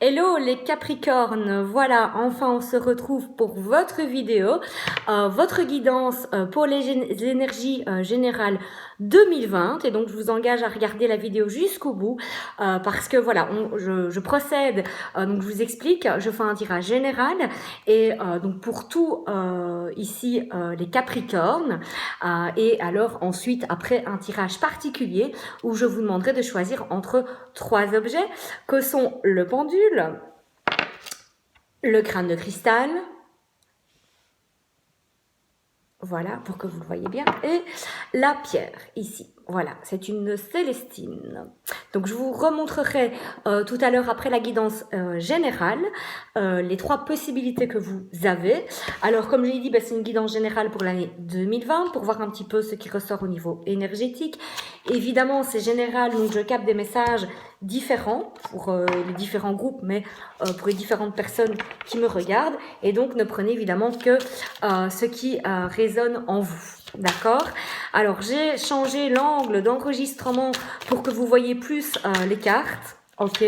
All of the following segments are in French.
Hello les Capricornes, voilà, enfin on se retrouve pour votre vidéo, votre guidance pour les énergies générales 2020 et donc je vous engage à regarder la vidéo jusqu'au bout parce que voilà, je procède, donc je vous explique, je fais un tirage général et donc pour tout ici les Capricornes et alors ensuite après un tirage particulier où je vous demanderai de choisir entre 3 objets que sont le pendule, le crâne de cristal, voilà, pour que vous le voyez bien, et la pierre, ici. Voilà, c'est une célestine. Donc, je vous remontrerai tout à l'heure, après la guidance générale, les 3 possibilités que vous avez. Alors, comme je l'ai dit, c'est une guidance générale pour l'année 2020, pour voir un petit peu ce qui ressort au niveau énergétique. Évidemment, c'est général, donc je capte des messages différents pour les différents groupes, mais pour les différentes personnes qui me regardent. Et donc, ne prenez évidemment que ce qui résonne en vous. D'accord? Alors, j'ai changé l'angle d'enregistrement pour que vous voyez plus les cartes. Ok,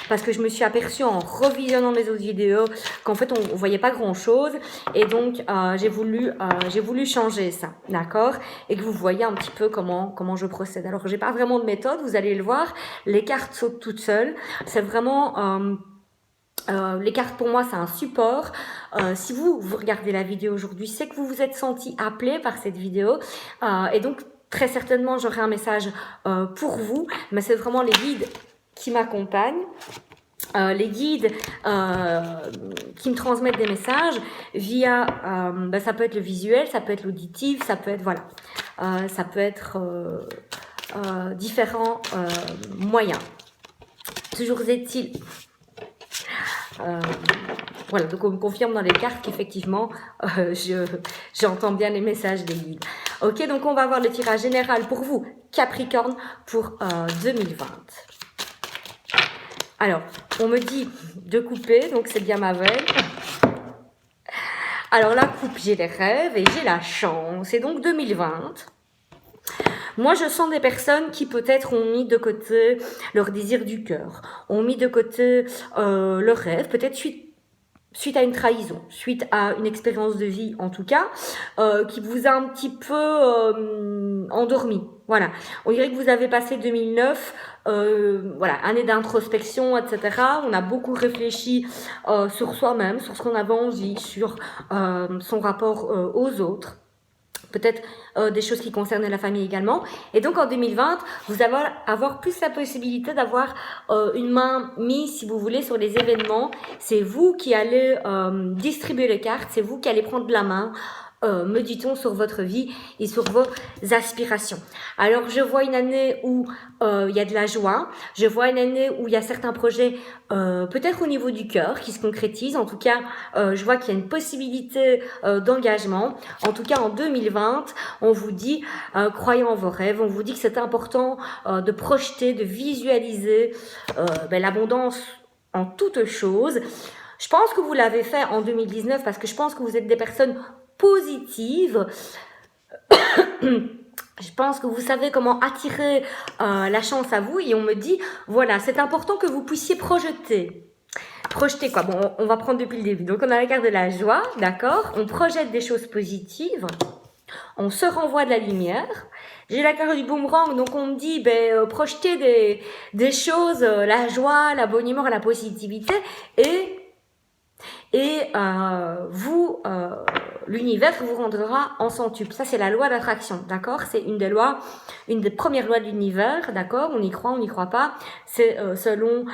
parce que je me suis aperçue en revisionnant mes autres vidéos qu'en fait on voyait pas grand chose et donc j'ai voulu changer ça, d'accord, et que vous voyez un petit peu comment je procède. Alors j'ai pas vraiment de méthode, vous allez le voir, les cartes sautent toutes seules, c'est vraiment les cartes pour moi c'est un support. Si vous regardez la vidéo aujourd'hui, c'est que vous vous êtes senti appelé par cette vidéo et donc très certainement j'aurai un message pour vous, mais c'est vraiment les guides qui m'accompagnent, les guides qui me transmettent des messages via, ça peut être le visuel, ça peut être l'auditif, ça peut être, voilà, ça peut être différents moyens. Toujours est-il, voilà, donc on me confirme dans les cartes qu'effectivement, j'entends bien les messages des guides. Ok, donc on va voir le tirage général pour vous, Capricorne, pour 2020. Alors, on me dit de couper, donc c'est bien ma veille. Alors la coupe, j'ai les rêves et j'ai la chance. Et donc 2020, moi je sens des personnes qui peut-être ont mis de côté leur désir du cœur, ont mis de côté leur rêve, peut-être suite à une trahison, suite à une expérience de vie en tout cas, qui vous a un petit peu endormi. Voilà, on dirait que vous avez passé 2009, voilà, année d'introspection, etc. On a beaucoup réfléchi sur soi-même, sur ce qu'on avait envie, sur son rapport aux autres. Peut-être des choses qui concernaient la famille également. Et donc en 2020, vous allez avoir plus la possibilité d'avoir une main mise, si vous voulez, sur les événements. C'est vous qui allez distribuer les cartes, c'est vous qui allez prendre la main, me dit-on, sur votre vie et sur vos aspirations. Alors je vois une année où il y a de la joie, je vois une année où il y a certains projets peut-être au niveau du cœur qui se concrétisent. En tout cas, je vois qu'il y a une possibilité d'engagement. En tout cas, en 2020, on vous dit, croyez en vos rêves, on vous dit que c'est important de projeter, de visualiser l'abondance en toutes choses. Je pense que vous l'avez fait en 2019 parce que je pense que vous êtes des personnes positives. Je pense que vous savez comment attirer la chance à vous et on me dit, voilà, c'est important que vous puissiez projeter. Projeter quoi? Bon, on va prendre depuis le début. Donc, on a la carte de la joie, d'accord? On projette des choses positives. On se renvoie de la lumière. J'ai la carte du boomerang, donc on me dit, projeter des choses, la joie, la bonne humeur, la positivité et vous, l'univers vous rendra en centuple. Ça, c'est la loi d'attraction, d'accord? C'est une des premières lois de l'univers, d'accord? On y croit, on n'y croit pas. C'est selon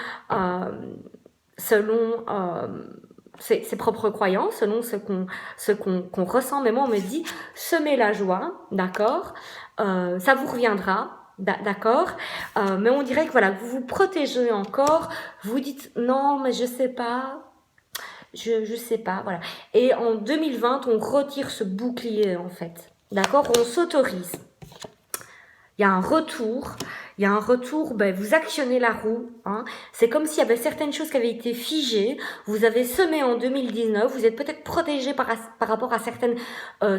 ses propres croyances, selon ce qu'on ressent. Mais moi, on me dit, semez la joie, d'accord? Ça vous reviendra. D'accord, mais on dirait que voilà, vous vous protégez encore, vous dites non, mais je sais pas, je sais pas, voilà. Et en 2020, on retire ce bouclier en fait, d'accord, on s'autorise. Il y a un retour, Il y a un retour, ben, vous actionnez la roue. Hein. C'est comme s'il y avait certaines choses qui avaient été figées. Vous avez semé en 2019. Vous êtes peut-être protégé par rapport à certaines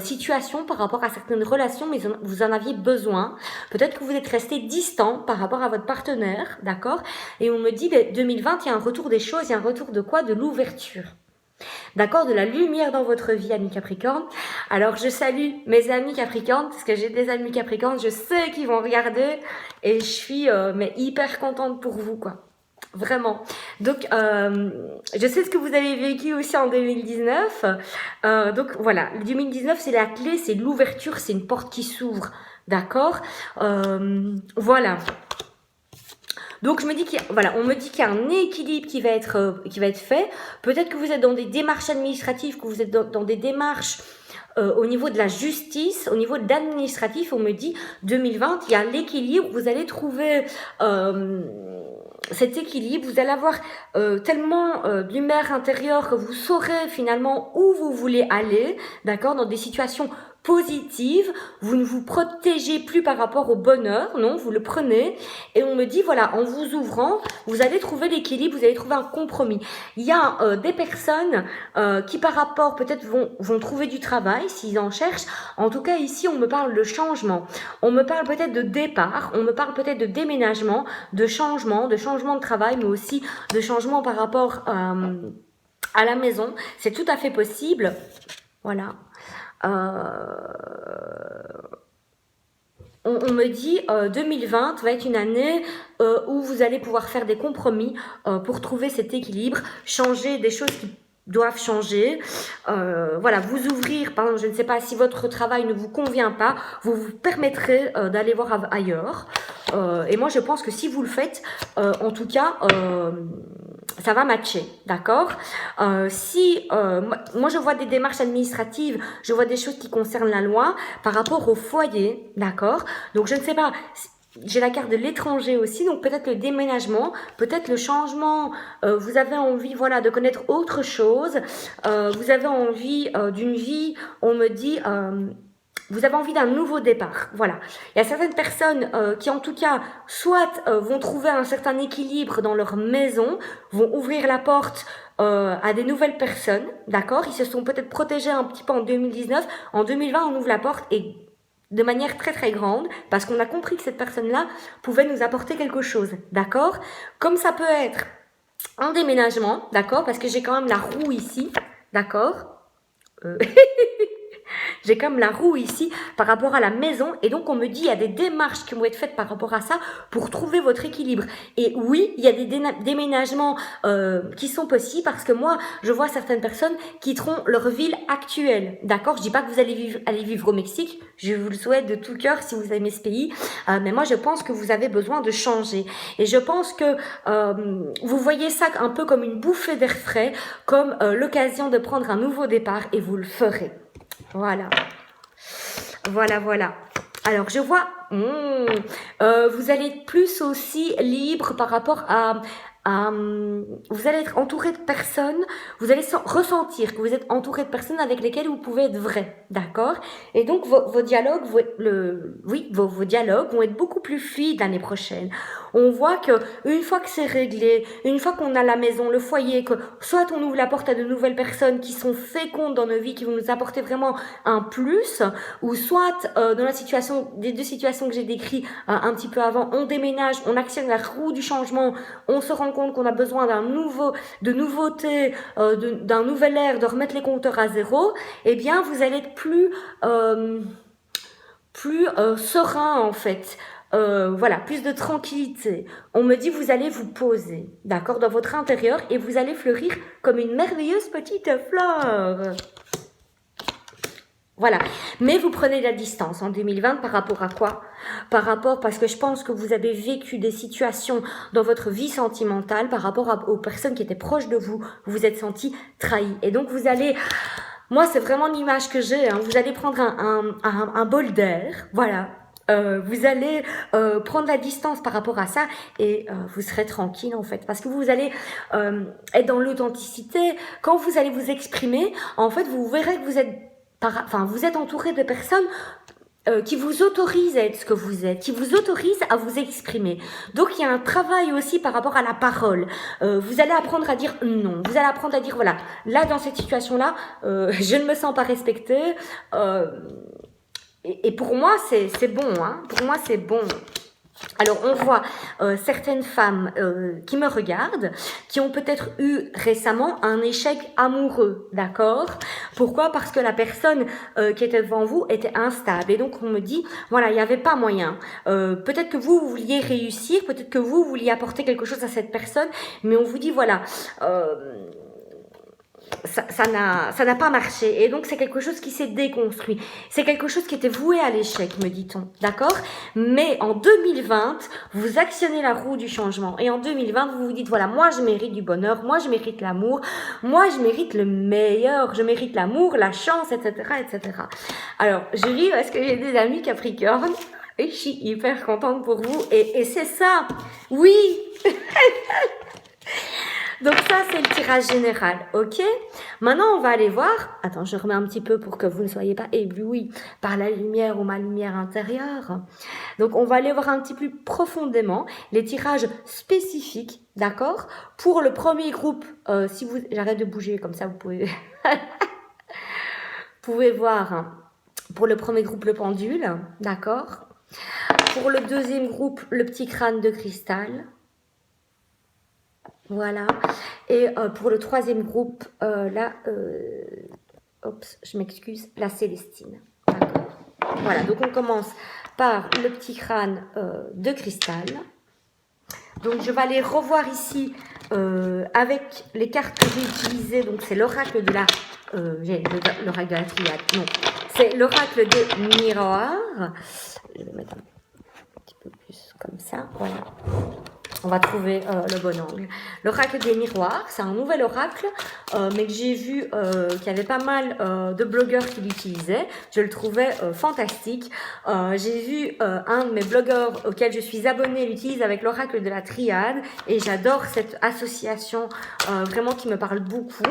situations, par rapport à certaines relations, mais vous en aviez besoin. Peut-être que vous êtes resté distant par rapport à votre partenaire, d'accord? Et on me dit, ben, 2020, il y a un retour des choses. Il y a un retour de quoi? De l'ouverture. D'accord, de la lumière dans votre vie, amis Capricorne. Alors, je salue mes amis Capricorne, parce que j'ai des amis Capricorne, je sais qu'ils vont regarder, et je suis mais hyper contente pour vous, quoi. Vraiment. Donc, je sais ce que vous avez vécu aussi en 2019. Donc, voilà, le 2019, c'est la clé, c'est l'ouverture, c'est une porte qui s'ouvre. D'accord. Voilà. Donc je me dis voilà, on me dit qu'il y a un équilibre qui va être fait. Peut-être que vous êtes dans des démarches administratives, que vous êtes dans des démarches au niveau de la justice, au niveau de l'administratif. On me dit 2020, il y a l'équilibre. Vous allez trouver cet équilibre. Vous allez avoir tellement de lumière intérieure que vous saurez finalement où vous voulez aller, d'accord, dans des situations positive, vous ne vous protégez plus par rapport au bonheur, non, vous le prenez, et on me dit, voilà, en vous ouvrant, vous allez trouver l'équilibre, vous allez trouver un compromis. Il y a des personnes qui par rapport, peut-être vont trouver du travail, s'ils en cherchent. En tout cas, ici, on me parle de changement, on me parle peut-être de départ, on me parle peut-être de déménagement, de changement de travail, mais aussi de changement par rapport à la maison. C'est tout à fait possible, voilà. On me dit 2020 va être une année où vous allez pouvoir faire des compromis pour trouver cet équilibre, changer des choses qui doivent changer, voilà, vous ouvrir, par exemple, je ne sais pas si votre travail ne vous convient pas, vous vous permettrez d'aller voir ailleurs, et moi je pense que si vous le faites, en tout cas, ça va matcher, d'accord. Moi je vois des démarches administratives, je vois des choses qui concernent la loi par rapport au foyer, d'accord. Donc je ne sais pas, j'ai la carte de l'étranger aussi, donc peut-être le déménagement, peut-être le changement, vous avez envie, voilà, de connaître autre chose, vous avez envie d'une vie, on me dit... vous avez envie d'un nouveau départ, voilà. Il y a certaines personnes qui en tout cas soit vont trouver un certain équilibre dans leur maison, vont ouvrir la porte à des nouvelles personnes, d'accord. Ils se sont peut-être protégés un petit peu en 2019, en 2020 on ouvre la porte et de manière très très grande, parce qu'on a compris que cette personne-là pouvait nous apporter quelque chose, d'accord. Comme ça peut être un déménagement, d'accord, parce que j'ai quand même la roue ici, d'accord. J'ai comme la roue ici par rapport à la maison, et donc on me dit il y a des démarches qui vont être faites par rapport à ça pour trouver votre équilibre. Et oui, il y a des déménagements qui sont possibles, parce que moi je vois certaines personnes quitteront leur ville actuelle, d'accord. Je dis pas que vous allez vivre au Mexique, je vous le souhaite de tout cœur si vous aimez ce pays, mais moi je pense que vous avez besoin de changer, et je pense que vous voyez ça un peu comme une bouffée d'air frais, comme l'occasion de prendre un nouveau départ, et vous le ferez. Voilà. Alors, je vois, vous allez être plus aussi libre par rapport à vous allez être entouré de personnes, vous allez ressentir que vous êtes entouré de personnes avec lesquelles vous pouvez être vrai, d'accord. Et donc, vos dialogues, vos dialogues vont être beaucoup plus fluides l'année prochaine. On voit que une fois que c'est réglé, une fois qu'on a la maison, le foyer, que soit on ouvre la porte à de nouvelles personnes qui sont fécondes dans nos vies, qui vont nous apporter vraiment un plus, ou soit dans des deux situations que j'ai décrites un petit peu avant, on déménage, on actionne la roue du changement, on se rend compte qu'on a besoin de nouveautés, d'un nouvel air, de remettre les compteurs à zéro, eh bien vous allez être plus serein en fait. Voilà, plus de tranquillité. On me dit vous allez vous poser, d'accord, dans votre intérieur, et vous allez fleurir comme une merveilleuse petite fleur. Voilà, mais vous prenez la distance en 2020 par rapport à quoi? Parce que je pense que vous avez vécu des situations dans votre vie sentimentale par rapport aux personnes qui étaient proches de vous, vous vous êtes senti trahi. Et donc vous allez... Moi, c'est vraiment l'image que j'ai, hein. Vous allez prendre un bol d'air, voilà. Vous allez prendre la distance par rapport à ça, et vous serez tranquille en fait, parce que vous allez être dans l'authenticité. Quand vous allez vous exprimer, en fait, vous verrez que vous êtes entouré de personnes qui vous autorise à être ce que vous êtes, qui vous autorise à vous exprimer. Donc il y a un travail aussi par rapport à la parole. Vous allez apprendre à dire non. Vous allez apprendre à dire voilà, là dans cette situation-là, je ne me sens pas respectée. Et pour moi c'est bon, hein. Pour moi c'est bon. Alors on voit certaines femmes qui me regardent, qui ont peut-être eu récemment un échec amoureux, d'accord? Pourquoi? Parce que la personne qui était devant vous était instable. Et donc on me dit, voilà, il n'y avait pas moyen. Peut-être que vous vouliez réussir, peut-être que vous vouliez apporter quelque chose à cette personne, mais on vous dit, voilà... ça n'a pas marché, et donc c'est quelque chose qui s'est déconstruit, c'est quelque chose qui était voué à l'échec, me dit-on, d'accord? Mais en 2020, vous actionnez la roue du changement, et en 2020, vous vous dites, voilà, moi je mérite du bonheur, moi je mérite l'amour, moi je mérite le meilleur, je mérite l'amour, la chance, etc., etc. Alors, je ris parce que j'ai des amis Capricorne, et je suis hyper contente pour vous, et c'est ça, oui. Donc ça, c'est le tirage général, ok? Maintenant, on va aller voir... Attends, je remets un petit peu pour que vous ne soyez pas éblouis par la lumière ou ma lumière intérieure. Donc, on va aller voir un petit peu plus profondément les tirages spécifiques, d'accord? Pour le premier groupe, si vous... J'arrête de bouger, comme ça, vous pouvez... pouvez voir, hein, pour le premier groupe, le pendule, d'accord? Pour le deuxième groupe, le petit crâne de cristal. Voilà. Et pour le troisième groupe, je m'excuse, la Célestine. D'accord. Voilà, donc on commence par le petit crâne de cristal. Donc je vais aller revoir ici avec les cartes que j'ai utilisées. Donc c'est l'oracle de la... l'oracle de la triade, non. C'est l'oracle des miroirs. Je vais mettre un petit peu plus comme ça, voilà. On va trouver le bon angle. L'oracle des miroirs, c'est un nouvel oracle, mais que j'ai vu qu'il y avait pas mal de blogueurs qui l'utilisaient. Je le trouvais fantastique. J'ai vu un de mes blogueurs auquel je suis abonnée l'utilise avec l'oracle de la triade, et j'adore cette association vraiment qui me parle beaucoup.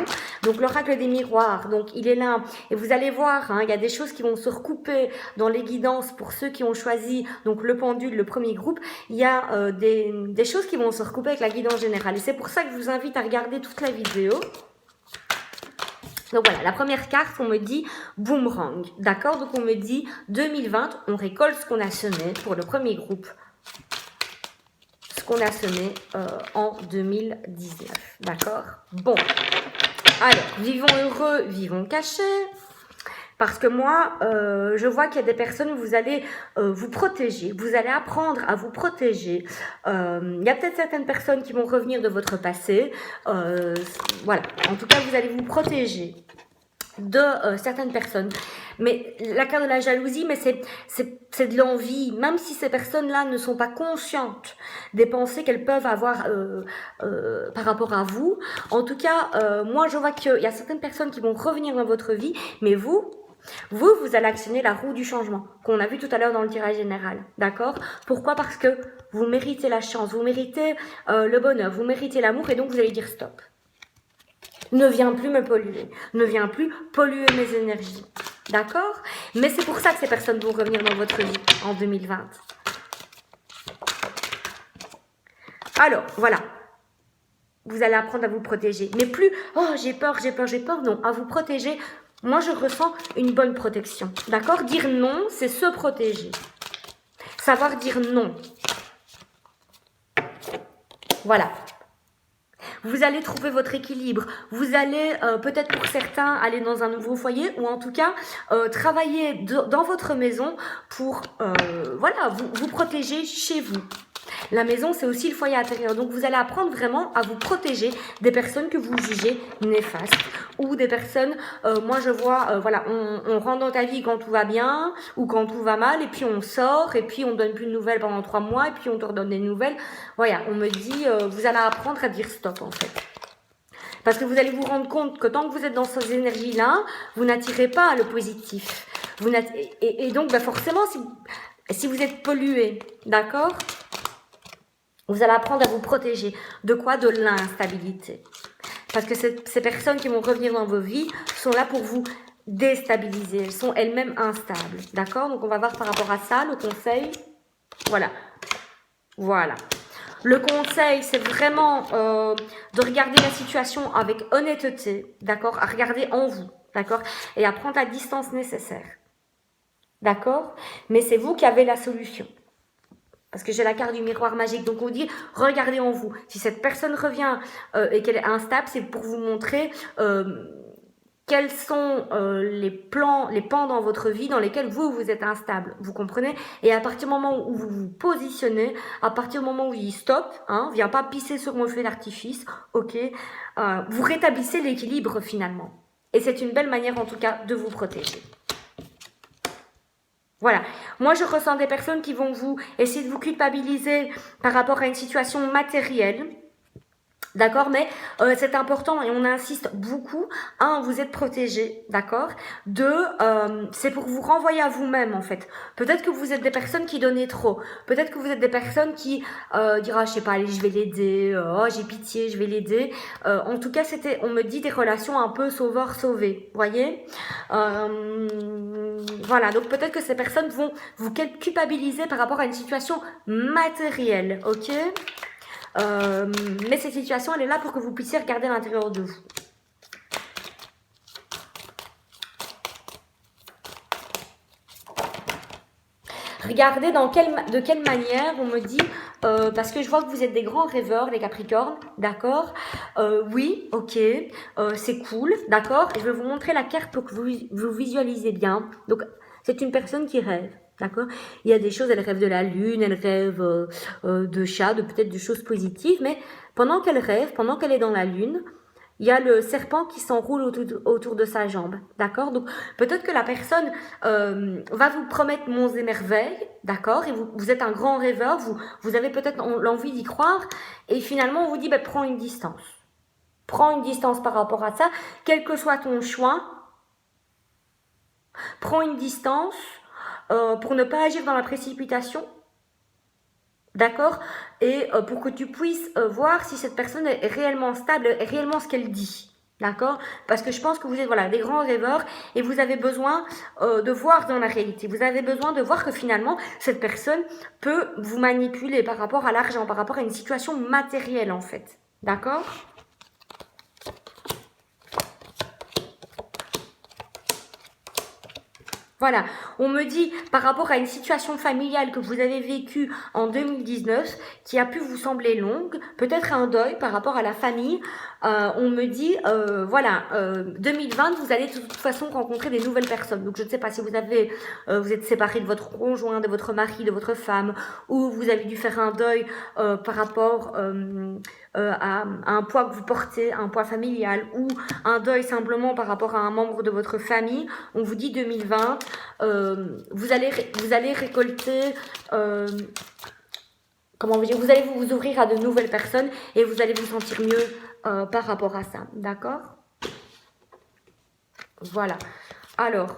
Donc l'oracle des miroirs, donc il est là, et vous allez voir, hein, il y a des choses qui vont se recouper dans les guidances pour ceux qui ont choisi donc le pendule, le premier groupe. Il y a des choses qui vont se recouper avec la guidance générale. Et c'est pour ça que je vous invite à regarder toute la vidéo. Donc voilà, la première carte, on me dit boomerang. D'accord? Donc on me dit 2020, on récolte ce qu'on a semé pour le premier groupe. Ce qu'on a semé en 2019. D'accord? Bon. Alors, vivons heureux, vivons cachés. Parce que moi, je vois qu'il y a des personnes où vous allez vous protéger, vous allez apprendre à vous protéger. Il y a peut-être certaines personnes qui vont revenir de votre passé. Voilà, en tout cas, vous allez vous protéger de certaines personnes. Mais la carte de la jalousie, mais c'est de l'envie. Même si ces personnes-là ne sont pas conscientes des pensées qu'elles peuvent avoir par rapport à vous. En tout cas, moi, je vois qu'il y a certaines personnes qui vont revenir dans votre vie, mais vous allez actionner la roue du changement qu'on a vu tout à l'heure dans le tirage général, d'accord? Pourquoi? Parce que vous méritez la chance, vous méritez le bonheur, vous méritez l'amour, et donc vous allez dire stop. Ne viens plus me polluer, ne viens plus polluer mes énergies, d'accord? Mais c'est pour ça que ces personnes vont revenir dans votre vie en 2020. Alors, voilà. Vous allez apprendre à vous protéger. Mais plus, oh j'ai peur, non, à vous protéger. Moi, je ressens une bonne protection. D'accord? Dire non, c'est se protéger. Savoir dire non. Voilà. Vous allez trouver votre équilibre. Vous allez, peut-être pour certains, aller dans un nouveau foyer, ou en tout cas, travailler dans votre maison pour, voilà, vous protéger chez vous. La maison, c'est aussi le foyer intérieur. Donc, vous allez apprendre vraiment à vous protéger des personnes que vous jugez néfastes. Ou des personnes, moi je vois, voilà, on rentre dans ta vie quand tout va bien ou quand tout va mal, et puis on sort, et puis on donne plus de nouvelles pendant 3 mois, et puis on te redonne des nouvelles. Voilà, on me dit, vous allez apprendre à dire stop en fait. Parce que vous allez vous rendre compte que tant que vous êtes dans ces énergies-là, vous n'attirez pas le positif. Et donc, bah forcément, si vous êtes pollué, d'accord ? Vous allez apprendre à vous protéger. De quoi? De l'instabilité. Parce que ces personnes qui vont revenir dans vos vies sont là pour vous déstabilisées, elles sont elles-mêmes instables. D'accord? Donc on va voir par rapport à ça, le conseil. Voilà. Voilà. Le conseil, c'est vraiment de regarder la situation avec honnêteté, d'accord? À regarder en vous, d'accord? Et à prendre la distance nécessaire, d'accord? Mais c'est vous qui avez la solution. Parce que j'ai la carte du miroir magique, donc on dit, regardez en vous. Si cette personne revient et qu'elle est instable, c'est pour vous montrer quels sont les pans dans votre vie dans lesquels vous êtes instable, vous comprenez? Et à partir du moment où vous vous positionnez, à partir du moment où il dit stop, hein, viens pas pisser sur mon feu d'artifice, ok, vous rétablissez l'équilibre finalement. Et c'est une belle manière en tout cas de vous protéger. Voilà, moi je ressens des personnes qui vont vous essayer de vous culpabiliser par rapport à une situation matérielle. D'accord, mais c'est important et on insiste beaucoup. Un, vous êtes protégé, d'accord. Deux, c'est pour vous renvoyer à vous-même en fait. Peut-être que vous êtes des personnes qui donnaient trop. Peut-être que vous êtes des personnes qui dira, je sais pas, allez, je vais l'aider. Oh, j'ai pitié, je vais l'aider. En tout cas, on me dit des relations un peu sauveur-sauvé, voyez. Voilà, donc peut-être que ces personnes vont vous culpabiliser par rapport à une situation matérielle, ok. Mais cette situation, elle est là pour que vous puissiez regarder à l'intérieur de vous. Regardez de quelle manière on me dit, parce que je vois que vous êtes des grands rêveurs, les Capricornes, d'accord. Oui, ok, c'est cool, d'accord. Je vais vous montrer la carte pour que vous visualisez bien. Donc, c'est une personne qui rêve. D'accord. Il y a des choses, elle rêve de la lune, elle rêve de chat, peut-être de choses positives, mais pendant qu'elle rêve, pendant qu'elle est dans la lune, il y a le serpent qui s'enroule autour de sa jambe, d'accord. Donc peut-être que la personne va vous promettre monts et merveilles, d'accord, et vous êtes un grand rêveur, vous avez peut-être l'envie d'y croire, et finalement on vous dit, prends une distance. Prends une distance par rapport à ça, quel que soit ton choix, prends une distance, pour ne pas agir dans la précipitation, d'accord, et pour que tu puisses voir si cette personne est réellement stable, est réellement ce qu'elle dit, d'accord, parce que je pense que vous êtes des grands rêveurs et vous avez besoin de voir dans la réalité, vous avez besoin de voir que finalement cette personne peut vous manipuler par rapport à l'argent, par rapport à une situation matérielle en fait, d'accord. Voilà, on me dit par rapport à une situation familiale que vous avez vécue en 2019, qui a pu vous sembler longue, peut-être un deuil par rapport à la famille, on me dit, 2020, vous allez de toute façon rencontrer des nouvelles personnes. Donc je ne sais pas si vous êtes séparé de votre conjoint, de votre mari, de votre femme, ou vous avez dû faire un deuil par rapport à un poids que vous portez, un poids familial, ou un deuil simplement par rapport à un membre de votre famille. On vous dit 2020, vous allez récolter, comment vous dire, vous allez vous ouvrir à de nouvelles personnes et vous allez vous sentir mieux par rapport à ça, d'accord. Voilà, alors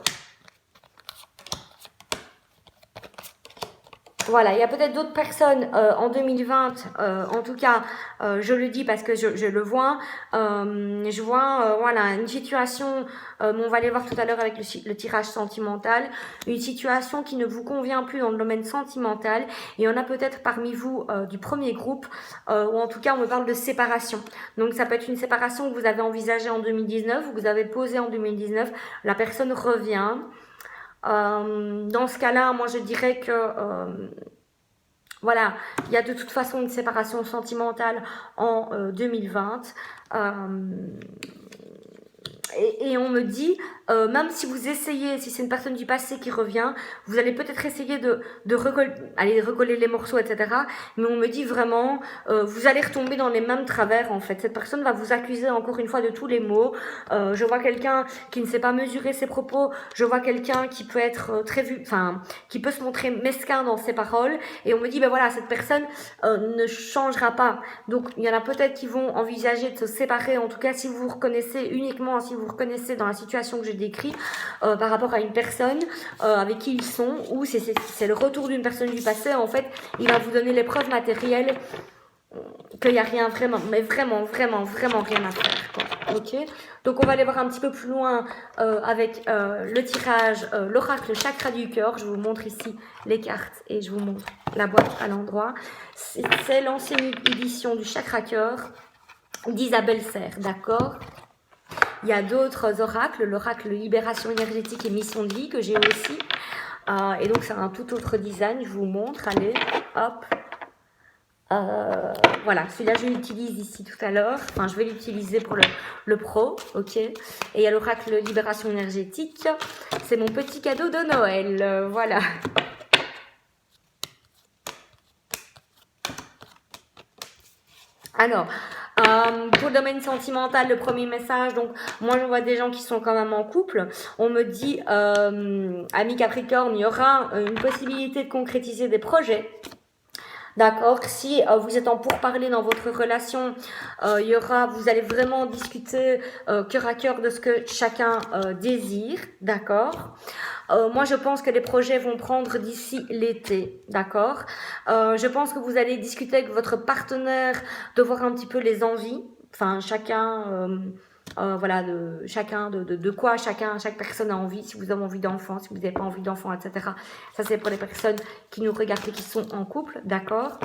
voilà, il y a peut-être d'autres personnes en 2020, en tout cas, je le dis parce que je le vois, je vois, voilà, une situation, on va aller voir tout à l'heure avec le tirage sentimental, une situation qui ne vous convient plus dans le domaine sentimental, et il y en a peut-être parmi vous du premier groupe, ou en tout cas on me parle de séparation, donc ça peut être une séparation que vous avez envisagée en 2019, ou que vous avez posée en 2019, la personne revient. Dans ce cas-là, moi je dirais que voilà, il y a de toute façon une séparation sentimentale en 2020. Et on me dit, même si vous essayez, si c'est une personne du passé qui revient, vous allez peut-être essayer de recoller les morceaux, etc. Mais on me dit vraiment, vous allez retomber dans les mêmes travers en fait. Cette personne va vous accuser encore une fois de tous les maux. Je vois quelqu'un qui ne sait pas mesurer ses propos. Je vois quelqu'un qui peut être qui peut se montrer mesquin dans ses paroles. Et on me dit, voilà, cette personne ne changera pas. Donc il y en a peut-être qui vont envisager de se séparer. En tout cas, si vous vous reconnaissez uniquement, si vous reconnaissez dans la situation que je décris par rapport à une personne avec qui ils sont, ou c'est le retour d'une personne du passé, en fait, il va vous donner les preuves matérielles qu'il n'y a rien vraiment, mais vraiment rien à faire, quoi. ok. Donc on va aller voir un petit peu plus loin avec le tirage, l'oracle chakra du cœur. Je vous montre ici les cartes et je vous montre la boîte à l'endroit. C'est l'ancienne édition du chakra cœur d'Isabelle Serre, d'accord. Il y a d'autres oracles, l'oracle libération énergétique et mission de vie que j'ai aussi. Et donc c'est un tout autre design, je vous montre, allez, hop. Voilà, celui-là je l'utilise ici tout à l'heure, enfin je vais l'utiliser pour le pro, ok. Et il y a l'oracle libération énergétique, c'est mon petit cadeau de Noël, voilà. Alors, pour le domaine sentimental, le premier message, donc moi je vois des gens qui sont quand même en couple. On me dit, ami Capricorne, il y aura une possibilité de concrétiser des projets. D'accord, si vous êtes en pourparlers dans votre relation, vous allez vraiment discuter cœur à cœur de ce que chacun désire, d'accord. Moi, je pense que les projets vont prendre d'ici l'été, d'accord. Je pense que vous allez discuter avec votre partenaire de voir un petit peu les envies, enfin chacun. Voilà, de quoi chaque personne a envie, si vous avez envie d'enfant, si vous n'avez pas envie d'enfant, etc. Ça, c'est pour les personnes qui nous regardent et qui sont en couple, d'accord.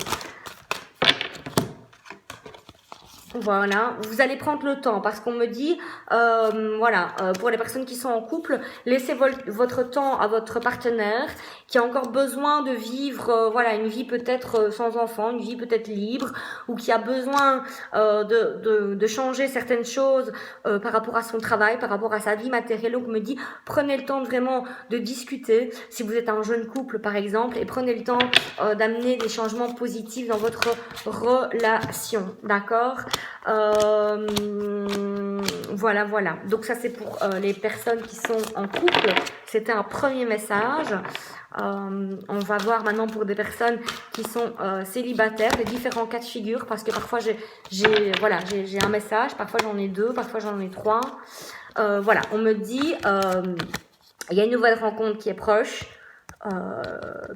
Voilà, vous allez prendre le temps parce qu'on me dit, pour les personnes qui sont en couple, laissez votre temps à votre partenaire qui a encore besoin de vivre, une vie peut-être sans enfant, une vie peut-être libre, ou qui a besoin de changer certaines choses par rapport à son travail, par rapport à sa vie matérielle. Donc on me dit, prenez le temps vraiment de discuter, si vous êtes un jeune couple par exemple, et prenez le temps d'amener des changements positifs dans votre relation, d'accord. Voilà. Donc ça c'est pour les personnes qui sont en couple. C'était un premier message. On va voir maintenant pour des personnes qui sont célibataires, les différents cas de figure, parce que parfois j'ai un message, parfois j'en ai 2, parfois j'en ai 3. On me dit il y a une nouvelle rencontre qui est proche.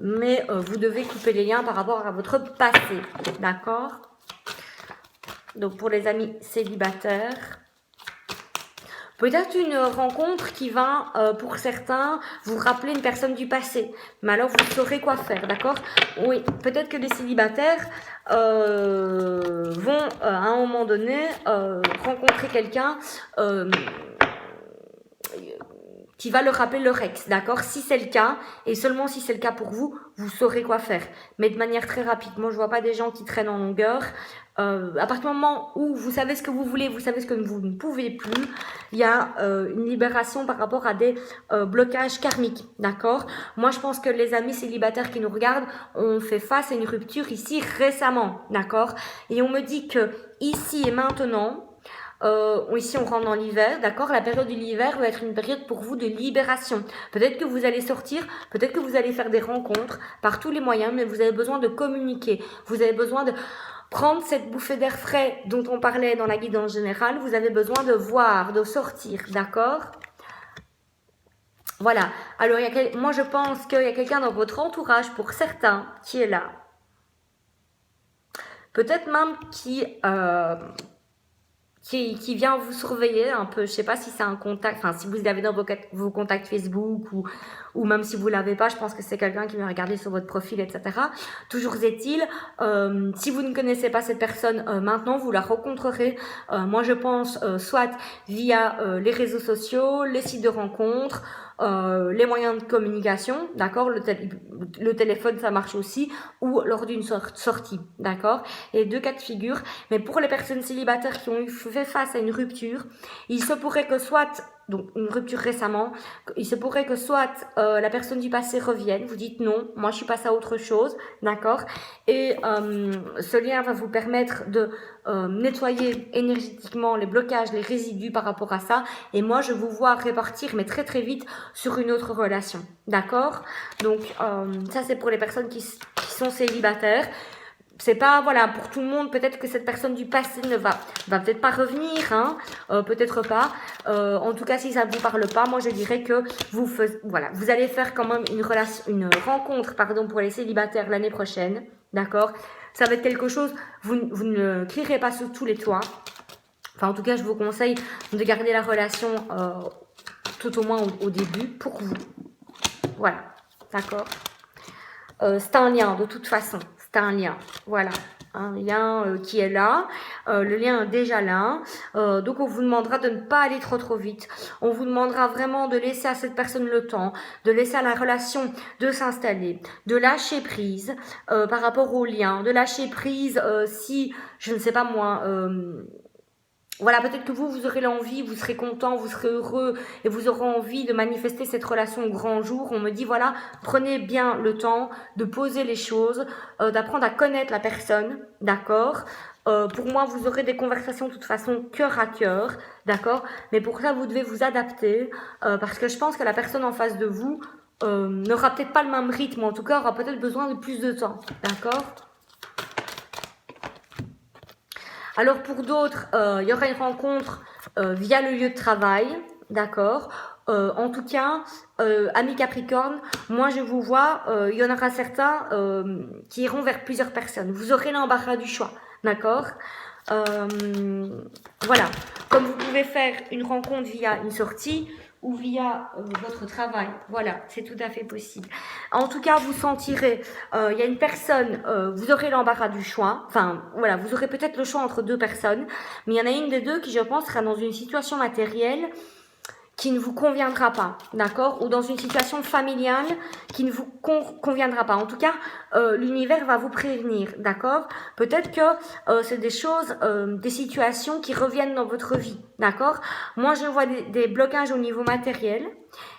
Mais vous devez couper les liens par rapport à votre passé, d'accord. Donc pour les amis célibataires, peut-être une rencontre qui va, pour certains, vous rappeler une personne du passé. Mais alors vous saurez quoi faire, d'accord. Oui, peut-être que les célibataires vont à un moment donné rencontrer quelqu'un qui va leur rappeler leur ex, d'accord. Si c'est le cas, et seulement si c'est le cas pour vous, vous saurez quoi faire. Mais de manière très rapide. Moi, je vois pas des gens qui traînent en longueur. À partir du moment où vous savez ce que vous voulez, vous savez ce que vous ne pouvez plus, il y a une libération par rapport à des blocages karmiques, d'accord. Moi, je pense que les amis célibataires qui nous regardent ont fait face à une rupture ici récemment, d'accord. Et on me dit que ici et maintenant, ici on rentre dans l'hiver, d'accord. La période de l'hiver va être une période pour vous de libération. Peut-être que vous allez sortir, peut-être que vous allez faire des rencontres par tous les moyens, mais vous avez besoin de communiquer. Vous avez besoin de prendre cette bouffée d'air frais dont on parlait dans la guidance générale. Vous avez besoin de voir, de sortir, d'accord. Voilà. Alors moi je pense qu'il y a quelqu'un dans votre entourage, pour certains, qui est là. Peut-être même qui vient vous surveiller un peu. Je sais pas si c'est un contact, enfin si vous l'avez dans vos contacts Facebook ou même si vous l'avez pas, je pense que c'est quelqu'un qui vient regarder sur votre profil, etc. Toujours est-il, si vous ne connaissez pas cette personne maintenant, vous la rencontrerez. Moi je pense soit via les réseaux sociaux, les sites de rencontres, les moyens de communication, d'accord, le téléphone ça marche aussi, ou lors d'une sortie, d'accord. Et 2 cas de figure. Mais pour les personnes célibataires qui ont fait face à une rupture, il se pourrait que soit, donc une rupture récemment, il se pourrait que soit la personne du passé revienne, vous dites non, moi je suis passée à autre chose, d'accord. Et ce lien va vous permettre de nettoyer énergétiquement les blocages, les résidus par rapport à ça. Et moi je vous vois répartir, mais très très vite, sur une autre relation, d'accord. Donc ça c'est pour les personnes qui sont célibataires. C'est pas, voilà, pour tout le monde, peut-être que cette personne du passé ne va peut-être pas revenir, hein, peut-être pas. En tout cas, si ça ne vous parle pas, moi je dirais que vous allez faire quand même une rencontre, pour les célibataires l'année prochaine, d'accord. Ça va être quelque chose, vous ne crierez pas sur tous les toits, Enfin, en tout cas, je vous conseille de garder la relation tout au moins au début pour vous. Voilà, d'accord. C'est un lien, de toute façon. C'est un lien, voilà. Un lien qui est là, le lien est déjà là, donc on vous demandera de ne pas aller trop vite, on vous demandera vraiment de laisser à cette personne le temps, de laisser à la relation de s'installer, de lâcher prise par rapport au lien, de lâcher prise si, je ne sais pas moi, voilà, peut-être que vous aurez l'envie, vous serez content, vous serez heureux et vous aurez envie de manifester cette relation au grand jour. On me dit, voilà, prenez bien le temps de poser les choses, d'apprendre à connaître la personne, d'accord. Pour moi, vous aurez des conversations de toute façon cœur à cœur, d'accord. Mais pour ça, vous devez vous adapter parce que je pense que la personne en face de vous n'aura peut-être pas le même rythme, en tout cas aura peut-être besoin de plus de temps, d'accord. Alors pour d'autres, il y aura une rencontre via le lieu de travail, d'accord. En tout cas, amis Capricorne, moi je vous vois, il y en aura certains qui iront vers plusieurs personnes. Vous aurez l'embarras du choix, d'accord. Voilà, comme vous pouvez faire une rencontre via une sortie ou via votre travail, voilà, c'est tout à fait possible. En tout cas, vous sentirez, il y a une personne, vous aurez l'embarras du choix, enfin, voilà, vous aurez peut-être le choix entre deux personnes, mais il y en a une des deux qui, je pense, sera dans une situation matérielle qui ne vous conviendra pas, d'accord, ou dans une situation familiale qui ne vous conviendra pas. En tout cas, l'univers va vous prévenir, d'accord. Peut-être que c'est des choses, des situations qui reviennent dans votre vie, d'accord. Moi, je vois des blocages au niveau matériel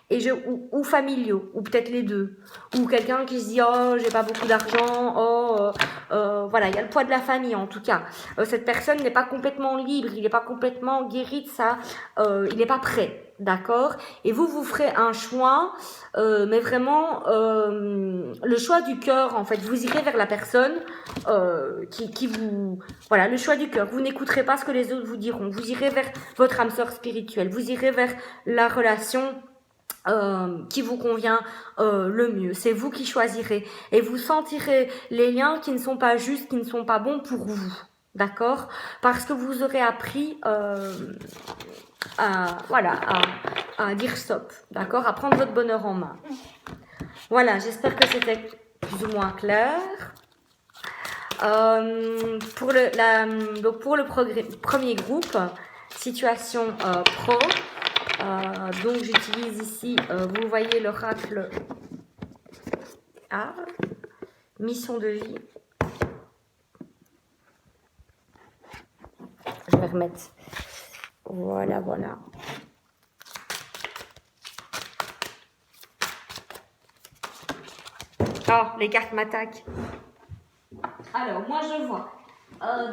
et ou familiaux, ou peut-être les deux, ou quelqu'un qui se dit oh j'ai pas beaucoup d'argent, voilà, il y a le poids de la famille en tout cas. Cette personne n'est pas complètement libre, il n'est pas complètement guéri de ça, il n'est pas prêt, d'accord. Et vous ferez un choix, mais vraiment le choix du cœur en fait. Vous irez vers la personne qui vous, voilà, le choix du cœur. Vous n'écouterez pas ce que les autres vous diront. Vous irez vers votre âme sœur spirituelle. Vous irez vers la relation qui vous convient le mieux. C'est vous qui choisirez et vous sentirez les liens qui ne sont pas justes, qui ne sont pas bons pour vous, d'accord, parce que vous aurez appris à dire stop, d'accord, à prendre votre bonheur en main. Voilà, j'espère que c'était plus ou moins clair. Pour le premier groupe, situation pro, donc j'utilise ici, vous voyez l'oracle A, mission de vie. Je vais remettre. Voilà. Ah, les cartes m'attaquent. Alors, moi je vois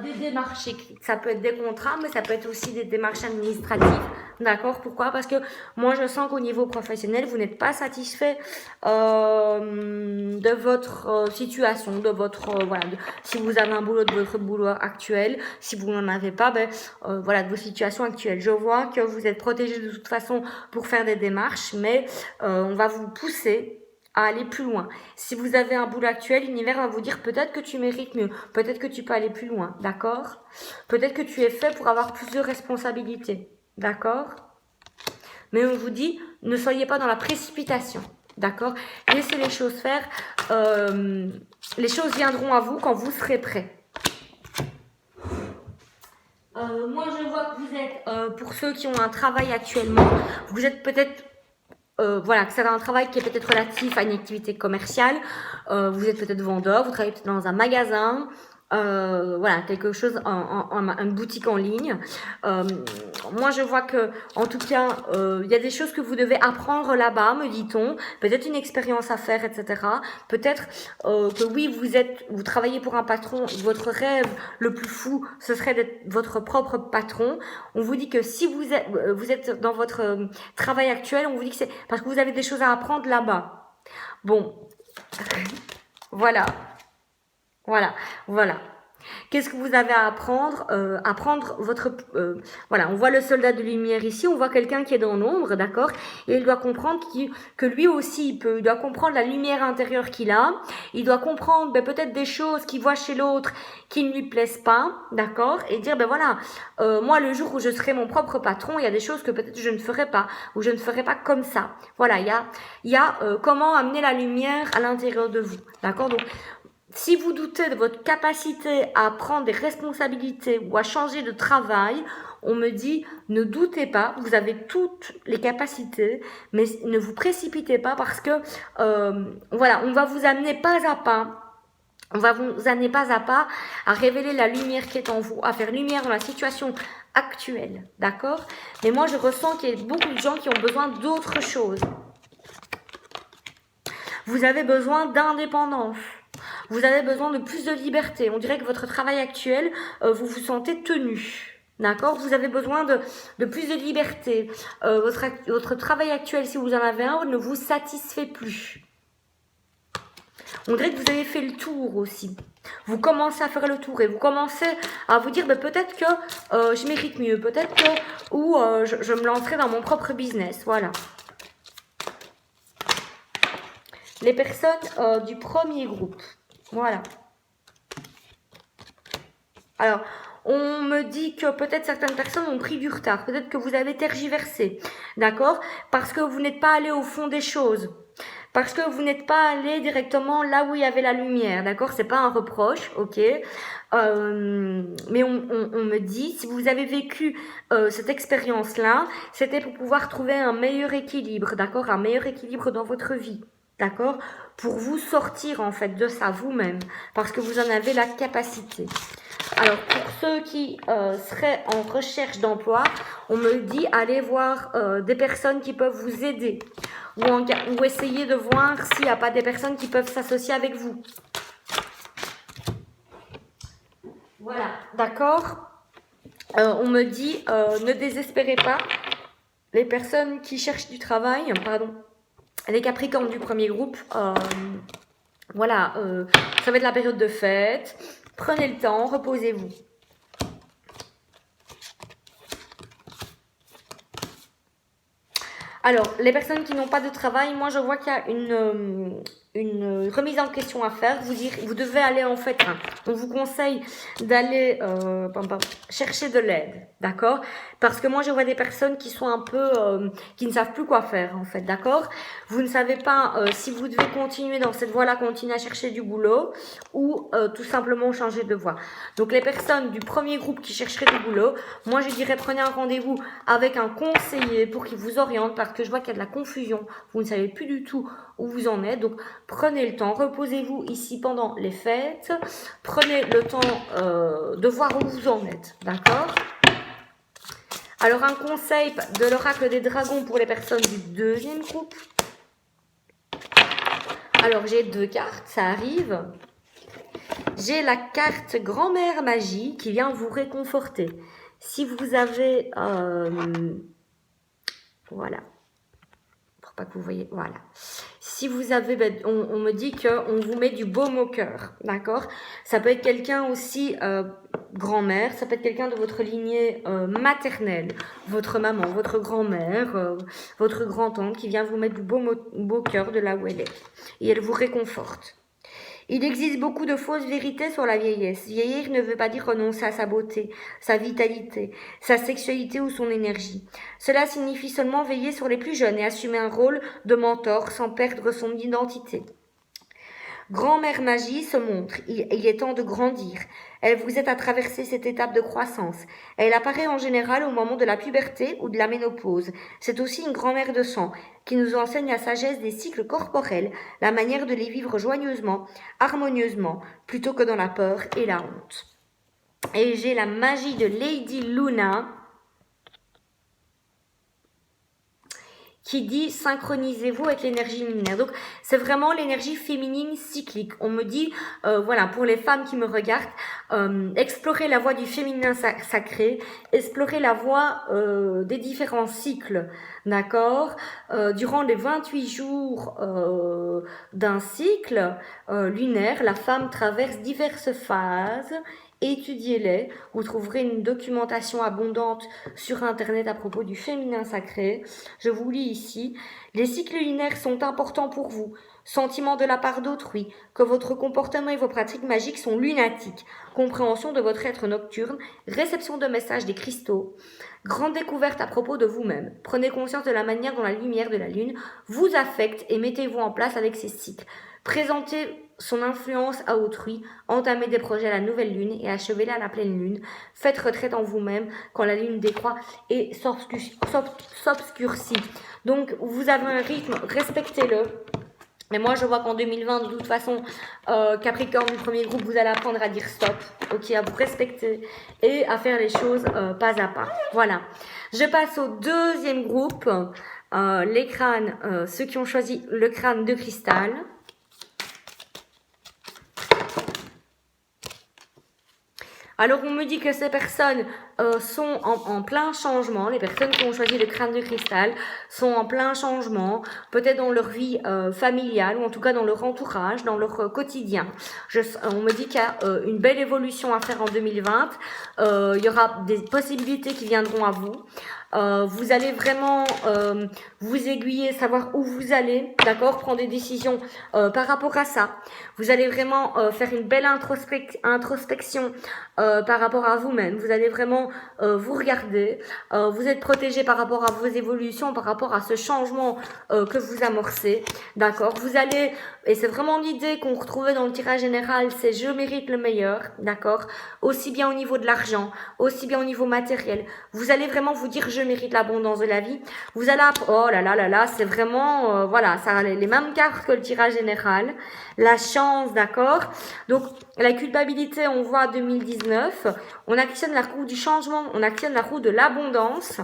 des démarches écrites. Ça peut être des contrats, mais ça peut être aussi des démarches administratives. D'accord? Pourquoi? Parce que moi je sens qu'au niveau professionnel, vous n'êtes pas satisfait de votre situation, de votre si vous avez un boulot, de votre boulot actuel. Si vous n'en avez pas, voilà, de vos situations actuelles. Je vois que vous êtes protégé de toute façon pour faire des démarches, mais on va vous pousser à aller plus loin. Si vous avez un boulot actuel, l'univers va vous dire peut-être que tu mérites mieux, peut-être que tu peux aller plus loin, d'accord? Peut-être que tu es fait pour avoir plus de responsabilités, d'accord? Mais on vous dit, ne soyez pas dans la précipitation, d'accord? Laissez les choses faire, les choses viendront à vous quand vous serez prêt. Moi je vois que vous êtes, pour ceux qui ont un travail actuellement, vous êtes peut-être voilà, que c'est un travail qui est peut-être relatif à une activité commerciale. Vous êtes peut-être vendeur, vous travaillez peut-être dans un magasin, voilà, quelque chose, une boutique en ligne. Moi, je vois que, en tout cas, il y a des choses que vous devez apprendre là-bas, me dit-on. Peut-être une expérience à faire, etc. Peut-être que oui, vous travaillez pour un patron. Votre rêve le plus fou, ce serait d'être votre propre patron. On vous dit que si vous êtes dans votre travail actuel, on vous dit que c'est parce que vous avez des choses à apprendre là-bas. Bon, voilà. Qu'est-ce que vous avez à apprendre? Apprendre votre... voilà, on voit le soldat de lumière ici, on voit quelqu'un qui est dans l'ombre, d'accord? Et il doit comprendre que lui aussi, il doit comprendre la lumière intérieure qu'il a, il doit comprendre peut-être des choses qu'il voit chez l'autre qui ne lui plaisent pas, d'accord? Et dire, voilà, moi, le jour où je serai mon propre patron, il y a des choses que peut-être je ne ferai pas, ou je ne ferai pas comme ça. Voilà, il y a comment amener la lumière à l'intérieur de vous, d'accord? Donc, si vous doutez de votre capacité à prendre des responsabilités ou à changer de travail, on me dit, ne doutez pas, vous avez toutes les capacités, mais ne vous précipitez pas parce que, voilà, on va vous amener pas à pas. On va vous amener pas à pas à révéler la lumière qui est en vous, à faire lumière dans la situation actuelle, d'accord? Mais moi, je ressens qu'il y a beaucoup de gens qui ont besoin d'autre chose. Vous avez besoin d'indépendance. Vous avez besoin de plus de liberté. On dirait que votre travail actuel, vous vous sentez tenu. D'accord? Vous avez besoin de plus de liberté. Votre travail actuel, si vous en avez un, ne vous satisfait plus. On dirait que vous avez fait le tour aussi. Vous commencez à faire le tour et vous commencez à vous dire peut-être que je mérite mieux, peut-être que je me lancerai dans mon propre business. Voilà. Les personnes du premier groupe. Voilà. Alors, on me dit que peut-être certaines personnes ont pris du retard. Peut-être que vous avez tergiversé. D'accord? Parce que vous n'êtes pas allé au fond des choses. Parce que vous n'êtes pas allé directement là où il y avait la lumière. D'accord? C'est pas un reproche. Ok? Mais on me dit, si vous avez vécu cette expérience-là, c'était pour pouvoir trouver un meilleur équilibre. D'accord? Un meilleur équilibre dans votre vie. D'accord? Pour vous sortir en fait de ça vous-même, parce que vous en avez la capacité. Alors pour ceux qui seraient en recherche d'emploi, on me dit allez voir des personnes qui peuvent vous aider ou essayer de voir s'il n'y a pas des personnes qui peuvent s'associer avec vous. Voilà, d'accord? On me dit ne désespérez pas. Les personnes qui cherchent du travail, pardon. Les Capricornes du premier groupe, voilà, ça va être la période de fête. Prenez le temps, reposez-vous. Alors, les personnes qui n'ont pas de travail, moi je vois qu'il y a une remise en question à faire. Vous devez aller en fait, on vous conseille d'aller chercher de l'aide, d'accord? Parce que moi je vois des personnes qui sont un peu, qui ne savent plus quoi faire en fait, d'accord? Vous ne savez pas si vous devez continuer dans cette voie-là, continuer à chercher du boulot ou tout simplement changer de voie. Donc les personnes du premier groupe qui chercheraient du boulot, moi je dirais prenez un rendez-vous avec un conseiller pour qu'il vous oriente parce que je vois qu'il y a de la confusion, vous ne savez plus du tout où vous en êtes, donc prenez le temps, reposez-vous ici pendant les fêtes, prenez le temps de voir où vous en êtes, d'accord? Alors un conseil de l'oracle des dragons pour les personnes du deuxième groupe. Alors j'ai 2 cartes, ça arrive. J'ai la carte grand-mère magie qui vient vous réconforter. Si vous avez... voilà. Pour pas que vous voyez... Voilà. Si vous avez... on me dit qu'on vous met du baume au cœur. D'accord? Ça peut être quelqu'un aussi... grand-mère, ça peut être quelqu'un de votre lignée maternelle, votre maman, votre grand-mère, votre grand-tante qui vient vous mettre du beau cœur de là où elle est. Et elle vous réconforte. Il existe beaucoup de fausses vérités sur la vieillesse. Vieillir ne veut pas dire renoncer à sa beauté, sa vitalité, sa sexualité ou son énergie. Cela signifie seulement veiller sur les plus jeunes et assumer un rôle de mentor sans perdre son identité. Grand-mère magie se montre, il est temps de grandir. Elle vous aide à traverser cette étape de croissance. Elle apparaît en général au moment de la puberté ou de la ménopause. C'est aussi une grand-mère de sang qui nous enseigne la sagesse des cycles corporels, la manière de les vivre joyeusement, harmonieusement, plutôt que dans la peur et la honte. Et j'ai la magie de Lady Luna qui dit synchronisez-vous avec l'énergie lunaire. Donc, c'est vraiment l'énergie féminine cyclique. On me dit, voilà, pour les femmes qui me regardent, explorez la voie du féminin sacré, explorez la voie des différents cycles, d'accord? Durant les 28 jours d'un cycle lunaire, la femme traverse diverses phases étudiez-les. Vous trouverez une documentation abondante sur Internet à propos du féminin sacré. Je vous lis ici. Les cycles lunaires sont importants pour vous. Sentiment de la part d'autrui, que votre comportement et vos pratiques magiques sont lunatiques. Compréhension de votre être nocturne, réception de messages des cristaux. Grande découverte à propos de vous-même. Prenez conscience de la manière dont la lumière de la lune vous affecte et mettez-vous en place avec ces cycles. Présentez son influence à autrui, entamez des projets à la nouvelle lune et achevez-les à la pleine lune. Faites retraite en vous-même quand la lune décroît et s'obscurcit. Donc, vous avez un rythme, respectez-le. Mais moi, je vois qu'en 2020, de toute façon, Capricorne du premier groupe, vous allez apprendre à dire stop, ok, à vous respecter et à faire les choses pas à pas. Voilà. Je passe au deuxième groupe, les crânes, ceux qui ont choisi le crâne de cristal. Alors, on me dit que ces personnes sont en plein changement. Les personnes qui ont choisi le crâne de cristal sont en plein changement, peut-être dans leur vie familiale, ou en tout cas dans leur entourage, dans leur quotidien. On me dit qu'il y a une belle évolution à faire en 2020. Il y aura des possibilités qui viendront à vous. Vous allez vraiment vous aiguiller, savoir où vous allez, d'accord, prendre des décisions par rapport à ça. Vous allez vraiment faire une belle introspection par rapport à vous-même. Vous allez vraiment vous regarder. Vous êtes protégé par rapport à vos évolutions, par rapport à ce changement que vous amorcez, d'accord. Vous allez, et c'est vraiment l'idée qu'on retrouvait dans le tirage général, c'est je mérite le meilleur, d'accord, aussi bien au niveau de l'argent, aussi bien au niveau matériel. Vous allez vraiment vous dire je mérite l'abondance de la vie. Vous allez, oh là là là là, c'est vraiment, voilà, ça a les mêmes cartes que le tirage général. La chance, d'accord. Donc, la culpabilité, on voit 2019. On actionne la roue du changement, on actionne la roue de l'abondance.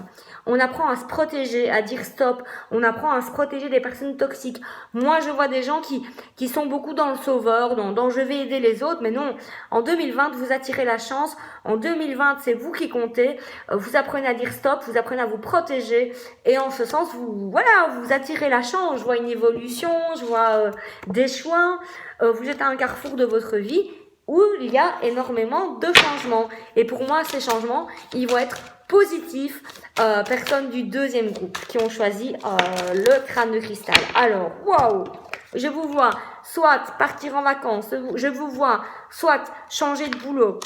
On apprend à se protéger, à dire stop. On apprend à se protéger des personnes toxiques. Moi, je vois des gens qui sont beaucoup dans le sauveur, dans je vais aider les autres. Mais non, en 2020, vous attirez la chance. En 2020, c'est vous qui comptez. Vous apprenez à dire stop, vous apprenez à vous protéger. Et en ce sens, vous attirez la chance. Je vois une évolution, je vois des choix. Vous êtes à un carrefour de votre vie où il y a énormément de changements. Et pour moi, ces changements, ils vont être positifs. Personnes du deuxième groupe qui ont choisi le crâne de cristal. Alors, waouh! Je vous vois soit partir en vacances, je vous vois soit changer de boulot,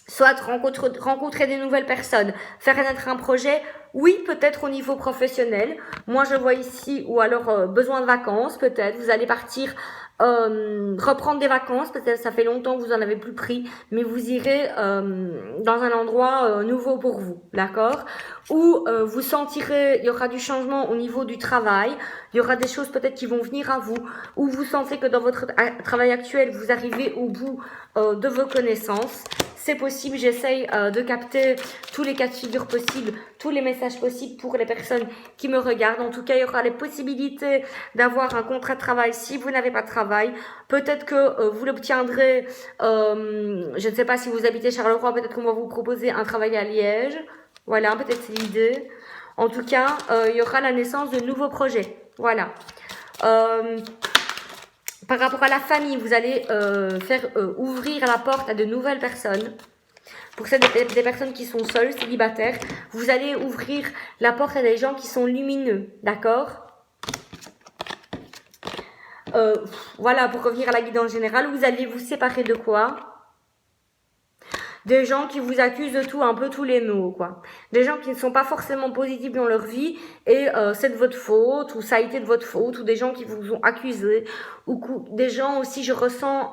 soit rencontrer des nouvelles personnes, faire naître un projet, oui, peut-être au niveau professionnel. Moi, je vois ici, ou alors besoin de vacances, peut-être. Vous allez partir reprendre des vacances, peut-être ça fait longtemps que vous en avez plus pris, mais vous irez dans un endroit nouveau pour vous, d'accord? Ou vous sentirez, il y aura du changement au niveau du travail, il y aura des choses peut-être qui vont venir à vous, ou vous sentez que dans votre travail actuel, vous arrivez au bout de vos connaissances. C'est possible, j'essaye de capter tous les cas de figure possibles, tous les messages possibles pour les personnes qui me regardent. En tout cas, il y aura les possibilités d'avoir un contrat de travail si vous n'avez pas de travail. Peut-être que vous l'obtiendrez, je ne sais pas si vous habitez Charleroi, peut-être qu'on va vous proposer un travail à Liège. Voilà, peut-être c'est l'idée. En tout cas, il y aura la naissance de nouveaux projets. Voilà. Par rapport à la famille, vous allez faire ouvrir la porte à de nouvelles personnes. Pour celles des personnes qui sont seules, célibataires, vous allez ouvrir la porte à des gens qui sont lumineux, d'accord? Voilà, pour revenir à la guidance générale, vous allez vous séparer de quoi? Des gens qui vous accusent de tout, un peu tous les maux, quoi. Des gens qui ne sont pas forcément positifs dans leur vie et c'est de votre faute ou ça a été de votre faute, ou des gens qui vous ont accusé, ou des gens aussi, je ressens,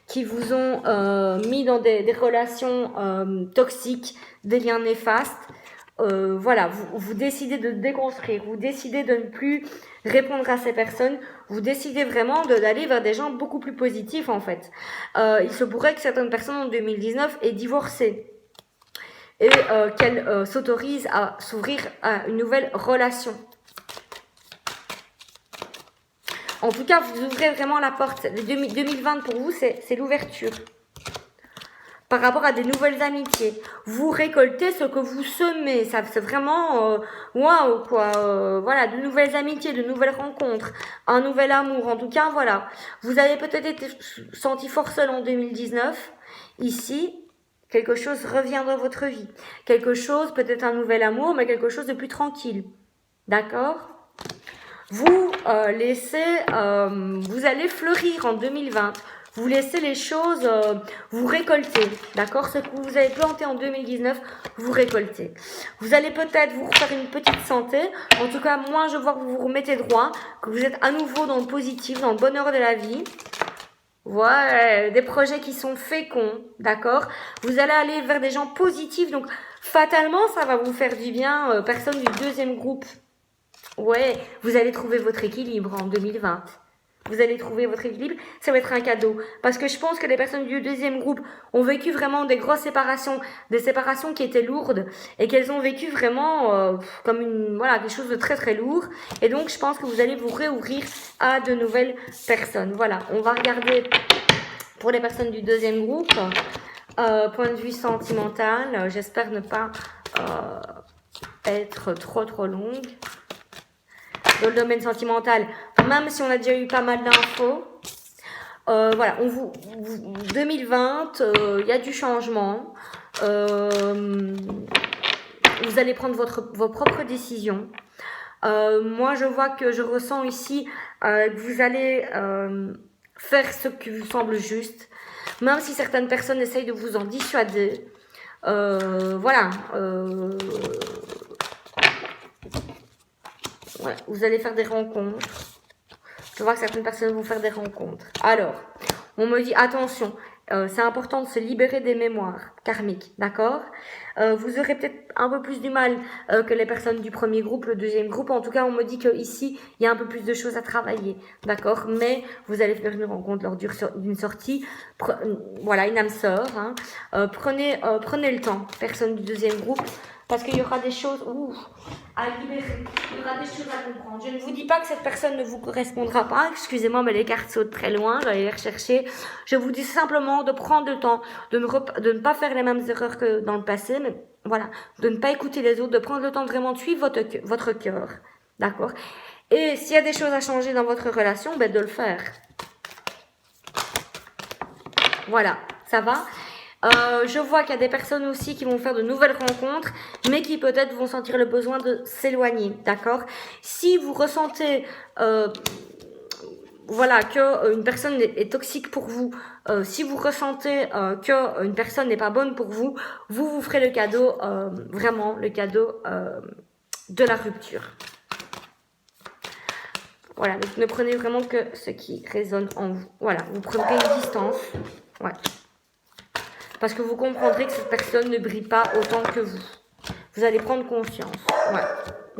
qui vous ont mis dans des relations toxiques, des liens néfastes. Voilà, vous décidez de déconstruire, vous décidez de ne plus répondre à ces personnes, vous décidez vraiment d'aller vers des gens beaucoup plus positifs en fait. Il se pourrait que certaines personnes en 2019 aient divorcé et qu'elles s'autorisent à s'ouvrir à une nouvelle relation. En tout cas, vous ouvrez vraiment la porte. 2020 pour vous, c'est l'ouverture. Par rapport à des nouvelles amitiés, vous récoltez ce que vous semez. Ça, c'est vraiment waouh quoi. Voilà, de nouvelles amitiés, de nouvelles rencontres, un nouvel amour. En tout cas, voilà. Vous avez peut-être été senti fort seul en 2019 ici, quelque chose revient dans votre vie. Quelque chose, peut-être un nouvel amour, mais quelque chose de plus tranquille. D'accord? Vous vous allez fleurir en 2020. Vous laissez les choses vous récolter, d'accord? Ce que vous avez planté en 2019, vous récoltez. Vous allez peut-être vous refaire une petite santé. En tout cas, moi, je vois que vous vous remettez droit, que vous êtes à nouveau dans le positif, dans le bonheur de la vie. Voilà, des projets qui sont féconds, d'accord? Vous allez aller vers des gens positifs, donc fatalement, ça va vous faire du bien. Personne du deuxième groupe. Ouais, vous allez trouver votre équilibre en 2020. Vous allez trouver votre équilibre, ça va être un cadeau. Parce que je pense que les personnes du deuxième groupe ont vécu vraiment des grosses séparations, des séparations qui étaient lourdes, et qu'elles ont vécu vraiment comme quelque chose de très très lourd. Et donc, je pense que vous allez vous réouvrir à de nouvelles personnes. Voilà, on va regarder pour les personnes du deuxième groupe, point de vue sentimental. J'espère ne pas être trop longue. Dans le domaine sentimental, même si on a déjà eu pas mal d'infos, voilà, 2020, il y a du changement. Vous allez prendre vos propres décisions. Moi, je vois que je ressens ici que vous allez faire ce qui vous semble juste, même si certaines personnes essayent de vous en dissuader. Voilà. Ouais, vous allez faire des rencontres. Je vois que certaines personnes vont faire des rencontres. Alors, on me dit, attention, c'est important de se libérer des mémoires karmiques, d'accord? Vous aurez peut-être un peu plus du mal que les personnes du premier groupe, le deuxième groupe. En tout cas, on me dit qu'ici, il y a un peu plus de choses à travailler, d'accord? Mais vous allez faire une rencontre lors d'une sortie. Voilà, une âme sœur. Hein. Prenez le temps, personne du deuxième groupe. Parce qu'il y aura des choses à libérer, il y aura des choses à comprendre. Je ne vous dis pas que cette personne ne vous correspondra pas, excusez-moi, mais les cartes sautent très loin, je vais aller les rechercher. Je vous dis simplement de prendre le temps, de ne pas faire les mêmes erreurs que dans le passé, mais voilà, de ne pas écouter les autres, de prendre le temps de vraiment suivre votre cœur, d'accord? Et s'il y a des choses à changer dans votre relation, ben de le faire. Voilà, ça va? Je vois qu'il y a des personnes aussi qui vont faire de nouvelles rencontres, mais qui peut-être vont sentir le besoin de s'éloigner, d'accord? Si vous ressentez, voilà, que une personne est toxique pour vous, si vous ressentez que une personne n'est pas bonne pour vous, vous ferez le cadeau, vraiment le cadeau de la rupture. Voilà, donc ne prenez vraiment que ce qui résonne en vous. Voilà, vous prendrez une distance. Ouais. Parce que vous comprendrez que cette personne ne brille pas autant que vous. Vous allez prendre conscience. Ouais.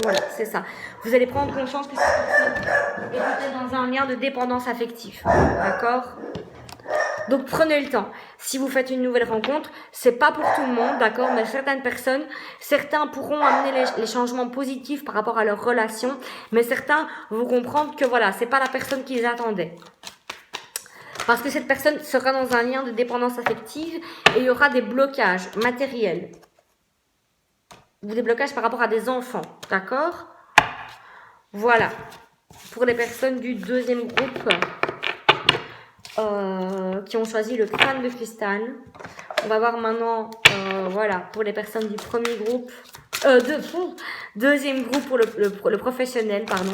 Voilà, c'est ça. Vous allez prendre conscience que cette personne est peut-être dans un lien de dépendance affective. D'accord? Donc prenez le temps. Si vous faites une nouvelle rencontre, c'est pas pour tout le monde, d'accord? Mais certains pourront amener les changements positifs par rapport à leur relation, mais certains vont comprendre que voilà, c'est pas la personne qu'ils attendaient. Parce que cette personne sera dans un lien de dépendance affective et il y aura des blocages matériels. Ou des blocages par rapport à des enfants, d'accord? Voilà. Pour les personnes du deuxième groupe qui ont choisi le crâne de cristal. On va voir maintenant, voilà, pour les personnes du premier groupe, deuxième groupe pour le professionnel, pardon.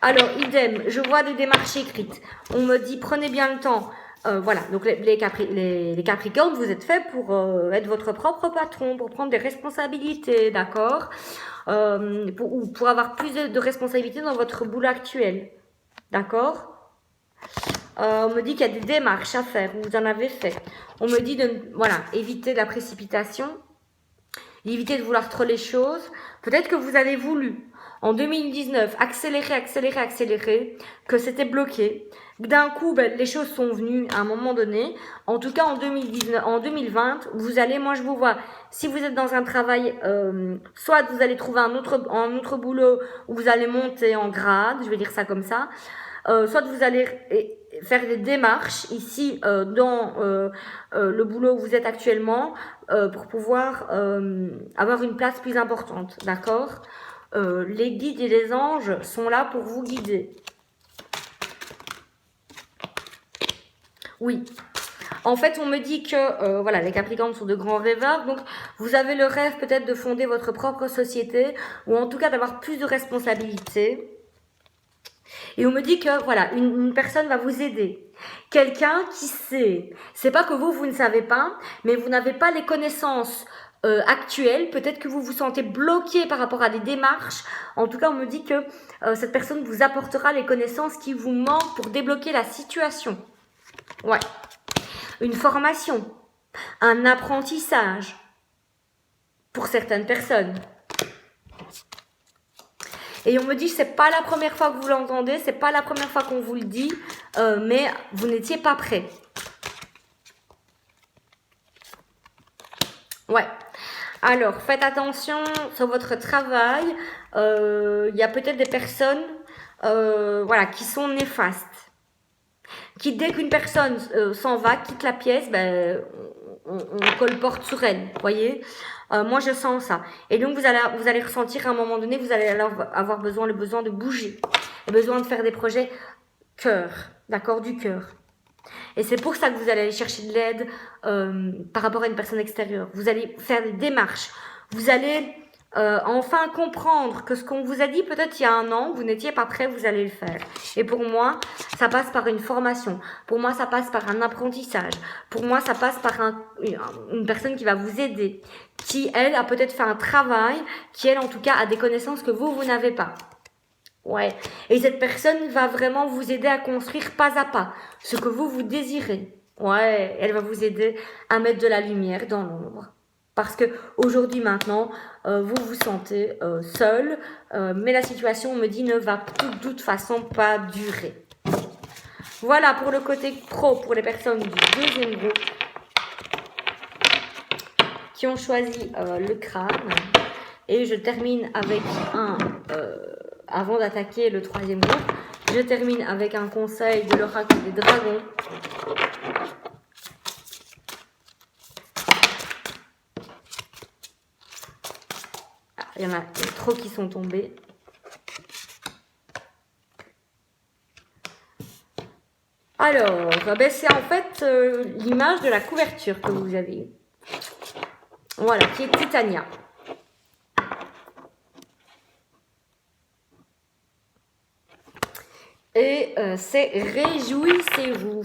Alors, idem, je vois des démarches écrites. On me dit, prenez bien le temps. Voilà, donc les Capricornes, vous êtes faits pour être votre propre patron, pour prendre des responsabilités, d'accord? Pour avoir plus de responsabilités dans votre boulot actuel, d'accord? On me dit qu'il y a des démarches à faire, vous en avez fait. On me dit de, voilà, éviter la précipitation, éviter de vouloir trop les choses. Peut-être que vous avez voulu, en 2019, accélérer, que c'était bloqué. D'un coup, les choses sont venues à un moment donné. En tout cas, en 2020, vous allez, moi je vous vois, si vous êtes dans un travail, soit vous allez trouver un autre boulot où vous allez monter en grade, je vais dire ça comme ça, soit vous allez faire des démarches ici dans le boulot où vous êtes actuellement pour pouvoir avoir une place plus importante, d'accord? Les guides et les anges sont là pour vous guider. Oui. En fait, on me dit que, voilà, les Capricornes sont de grands rêveurs, donc vous avez le rêve peut-être de fonder votre propre société, ou en tout cas d'avoir plus de responsabilités. Et on me dit que, voilà, une personne va vous aider. Quelqu'un qui sait. C'est pas que vous ne savez pas, mais vous n'avez pas les connaissances actuelles. Peut-être que vous vous sentez bloqué par rapport à des démarches. En tout cas, on me dit que cette personne vous apportera les connaissances qui vous manquent pour débloquer la situation. Ouais. Une formation. Un apprentissage. Pour certaines personnes. Et on me dit, c'est pas la première fois que vous l'entendez, c'est pas la première fois qu'on vous le dit, mais vous n'étiez pas prêt. Ouais. Alors, faites attention sur votre travail. Il y a peut-être des personnes, voilà, qui sont néfastes. Qui, dès qu'une personne s'en va, quitte la pièce, ben, on colporte sur elle, voyez. Moi, je sens ça. Et donc, vous allez ressentir à un moment donné, vous allez alors avoir le besoin de bouger, le besoin de faire des projets cœur, d'accord, du cœur. Et c'est pour ça que vous allez aller chercher de l'aide par rapport à une personne extérieure. Vous allez faire des démarches. Vous allez enfin comprendre que ce qu'on vous a dit peut-être il y a un an, vous n'étiez pas prêt, vous allez le faire. Et pour moi, ça passe par une formation. Pour moi, ça passe par un apprentissage. Pour moi, ça passe par une personne qui va vous aider, qui, elle, a peut-être fait un travail, qui, elle, en tout cas, a des connaissances que vous n'avez pas. Ouais. Et cette personne va vraiment vous aider à construire pas à pas ce que vous désirez. Ouais, elle va vous aider à mettre de la lumière dans l'ombre. Parce que aujourd'hui, maintenant, vous vous sentez seul, mais la situation, on me dit, ne va de toute façon pas durer. Voilà pour le côté pro, pour les personnes du deuxième groupe qui ont choisi le crâne. Et je termine avec avant d'attaquer le troisième groupe, je termine avec un conseil de l'oracle des dragons. Il y en a trop qui sont tombés. Alors, ben c'est en fait l'image de la couverture que vous avez. Voilà, qui est Titania. Et c'est réjouissez-vous.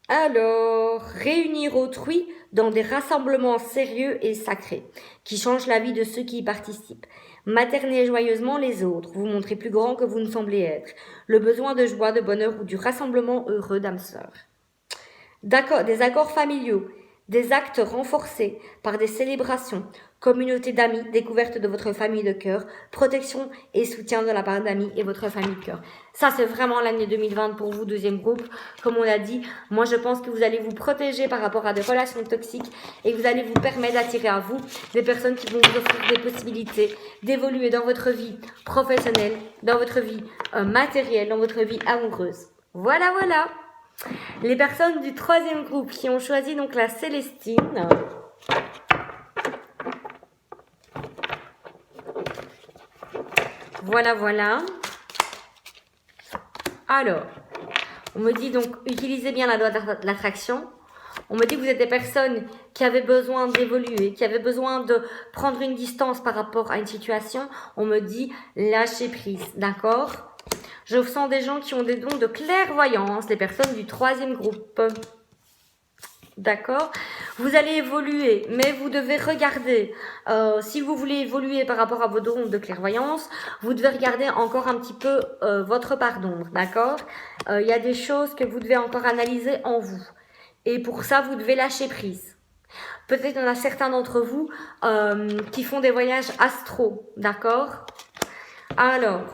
Alors, réunir autrui dans des rassemblements sérieux et sacrés, qui changent la vie de ceux qui y participent. Materner joyeusement les autres, vous montrer plus grand que vous ne semblez être. Le besoin de joie, de bonheur ou du rassemblement heureux d'âmes sœurs. D'accord, des accords familiaux, des actes renforcés par des célébrations, communauté d'amis, découverte de votre famille de cœur, protection et soutien de la part d'amis et votre famille de cœur. Ça, c'est vraiment l'année 2020 pour vous, deuxième groupe. Comme on l'a dit, moi, je pense que vous allez vous protéger par rapport à des relations toxiques et que vous allez vous permettre d'attirer à vous des personnes qui vont vous offrir des possibilités d'évoluer dans votre vie professionnelle, dans votre vie matérielle, dans votre vie amoureuse. Voilà, voilà. Les personnes du troisième groupe qui ont choisi donc la Célestine. Voilà, voilà. Alors, on me dit donc, utilisez bien la loi de l'attraction. On me dit que vous êtes des personnes qui avaient besoin d'évoluer, qui avaient besoin de prendre une distance par rapport à une situation. On me dit, lâchez prise, d'accord ? Je sens des gens qui ont des dons de clairvoyance, les personnes du troisième groupe. D'accord ? Vous allez évoluer, mais vous devez regarder. Si vous voulez évoluer par rapport à vos dons de clairvoyance, vous devez regarder encore un petit peu votre part d'ombre. D'accord ? Il y a des choses que vous devez encore analyser en vous. Et pour ça, vous devez lâcher prise. Peut-être qu'il y en a certains d'entre vous qui font des voyages astro. D'accord ? Alors,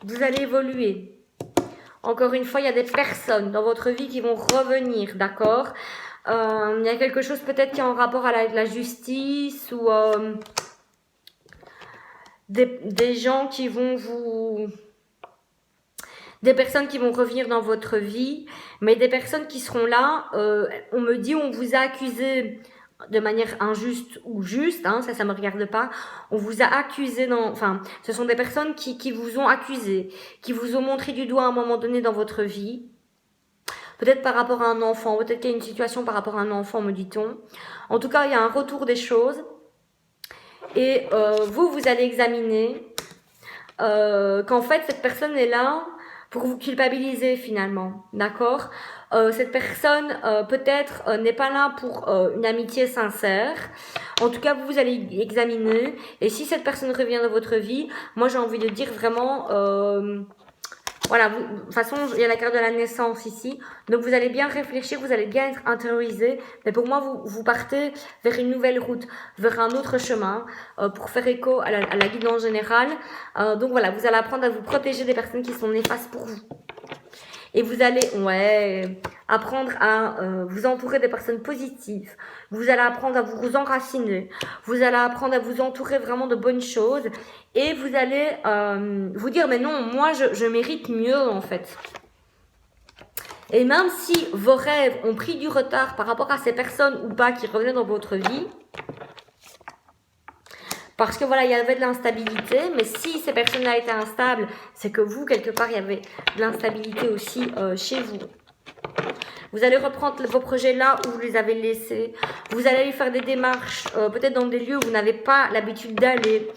vous allez évoluer. Encore une fois, il y a des personnes dans votre vie qui vont revenir, d'accord ? Il y a quelque chose peut-être qui est en rapport avec la justice ou des gens qui vont vous... Des personnes qui vont revenir dans votre vie, mais des personnes qui seront là, on me dit, on vous a accusé de manière injuste ou juste, hein, ça me regarde pas. On vous a accusé enfin, ce sont des personnes qui vous ont accusé, qui vous ont montré du doigt à un moment donné dans votre vie. Peut-être par rapport à un enfant, peut-être qu'il y a une situation par rapport à un enfant, me dit-on. En tout cas, il y a un retour des choses. Et vous allez examiner qu'en fait, cette personne est là pour vous culpabiliser finalement, d'accord? Cette personne peut-être n'est pas là pour une amitié sincère. En tout cas, vous allez examiner. Et si cette personne revient dans votre vie, moi j'ai envie de dire vraiment... voilà, de toute façon, il y a la carte de la naissance ici. Donc, vous allez bien réfléchir, vous allez bien être intériorisé. Mais pour moi, vous partez vers une nouvelle route, vers un autre chemin, pour faire écho à la guidance générale. Donc, voilà, vous allez apprendre à vous protéger des personnes qui sont néfastes pour vous. Et vous allez, apprendre à vous entourer des personnes positives. Vous allez apprendre à vous enraciner. Vous allez apprendre à vous entourer vraiment de bonnes choses. Et vous allez vous dire, mais non, moi, je mérite mieux, en fait. Et même si vos rêves ont pris du retard par rapport à ces personnes ou pas qui revenaient dans votre vie, parce que voilà, il y avait de l'instabilité, mais si ces personnes-là étaient instables, c'est que vous, quelque part, il y avait de l'instabilité aussi chez vous. Vous allez reprendre vos projets là où vous les avez laissés. Vous allez aller faire des démarches, peut-être dans des lieux où vous n'avez pas l'habitude d'aller.